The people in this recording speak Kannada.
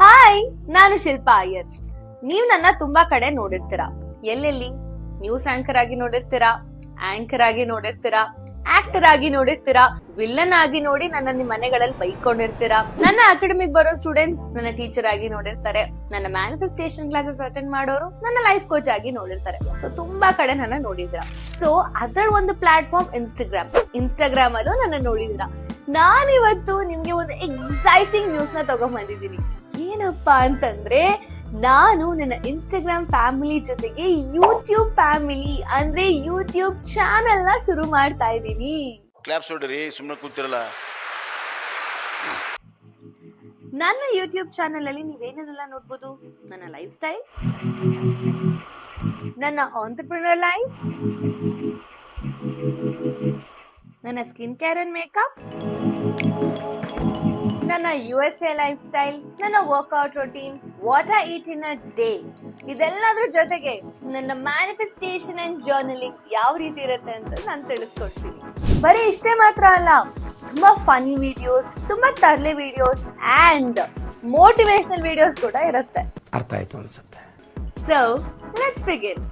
ಹಾಯ್, ನಾನು ಶಿಲ್ಪಾ ಅಯ್ಯರ್. ನೀವ್ ನನ್ನ ತುಂಬಾ ಕಡೆ ನೋಡಿರ್ತೀರಾ. ಎಲ್ಲೆಲ್ಲಿ? ನ್ಯೂಸ್ ಆಂಕರ್ ಆಗಿ ನೋಡಿರ್ತೀರಾ, ಆಂಕರ್ ಆಗಿ ನೋಡಿರ್ತೀರಾ, ಆಕ್ಟರ್ ಆಗಿ ನೋಡಿರ್ತೀರಾ, ವಿಲ್ಲನ್ ಆಗಿ ನೋಡಿ ನನ್ನ ನಿಮ್ ಮನೆಗಳಲ್ಲಿ ಬೈಕೊಂಡಿರ್ತೀರಾ. ನನ್ನ ಅಕಾಡೆಮಿಕ್ ಬರೋ ಸ್ಟೂಡೆಂಟ್ಸ್ ನನ್ನ ಟೀಚರ್ ಆಗಿ ನೋಡಿರ್ತಾರೆ. ನನ್ನ ಮ್ಯಾನಿಫೆಸ್ಟೇಷನ್ ಕ್ಲಾಸಸ್ ಅಟೆಂಡ್ ಮಾಡೋರು ನನ್ನ ಲೈಫ್ ಕೋಚ್ ಆಗಿ ನೋಡಿರ್ತಾರೆ. ಸೊ ತುಂಬಾ ಕಡೆ ನನ್ನ ನೋಡಿದ್ರ. ಸೊ ಅದರ ಒಂದು ಪ್ಲಾಟ್ಫಾರ್ಮ್ ಇನ್ಸ್ಟಾಗ್ರಾಮ್ ಅಲ್ಲೂ ನನ್ನ ನೋಡಿದಿರ. ನಾನಿವತ್ತು ನಿಮ್ಗೆ ಒಂದು ಎಕ್ಸೈಟಿಂಗ್ ನ್ಯೂಸ್ ನ ತಗೊಂಡ್ ಬಂದಿದ್ದೀನಿ. ಏನಪ್ಪಾ ಅಂತಂದ್ರೆ, ನಾನು ನನ್ನ ಇನ್ಸ್ಟಾಗ್ರಾಮ್ ಫ್ಯಾಮಿಲಿ ಜೊತೆಗೆ ಯೂಟ್ಯೂಬ್ ಫ್ಯಾಮಿಲಿ ಅಂದ್ರೆ ಯೂಟ್ಯೂಬ್ ಚಾನೆಲ್ ನ ಶುರು ಮಾಡ್ತಾ ಇದ್ದೀನಿ. ಕ್ಲಾಪ್ಸ್ ಹೊಡ್ರಿ, ಸುಮ್ಮನೆ ಕೂತಿರಲ್ಲ. ನನ್ನ ಯೂಟ್ಯೂಬ್ ಚಾನೆಲ್ ಅಲ್ಲಿ ನೀವೇನೆಲ್ಲ ನೋಡ್ಬೋದು? ನನ್ನ ಲೈಫ್ ಸ್ಟೈಲ್, ನನ್ನ ಆಂಟ್ರಪ್ರಿನರ್ ಲೈಫ್, ನನ್ನ ಸ್ಕಿನ್ ಕೇರ್ ಅಂಡ್ ಮೇಕಪ್, ನನ್ನ USA ಲೈಫ್ ಸ್ಟೈಲ್, ನನ್ನ workout routine, what I eat in a day, ಇದೆಲ್ಲದ್ರ ಜೊತೆಗೆ ನನ್ನ ಮ್ಯಾನಿಫೆಸ್ಟೇಷನ್ ಅಂಡ್ ಜರ್ನಲಿಂಗ್ ಯಾವ ರೀತಿ ಇರುತ್ತೆ ಅಂತ ನಾನು ತಿಳಿಸ್ಕೊಡ್ತೀನಿ. ಬರೀ ಇಷ್ಟೇ ಮಾತ್ರ ಅಲ್ಲ, ತುಂಬಾ ಫನಿ ವಿಡಿಯೋಸ್, ತುಂಬಾ ತರ್ಲೆ ವಿಡಿಯೋಸ್ ಅಂಡ್ ಮೋಟಿವೇಶನಲ್ ವಿಡಿಯೋಸ್ ಕೂಡ ಇರುತ್ತೆ. ಅರ್ಥ ಆಯ್ತು ಅನ್ಸುತ್ತೆ. So let's begin.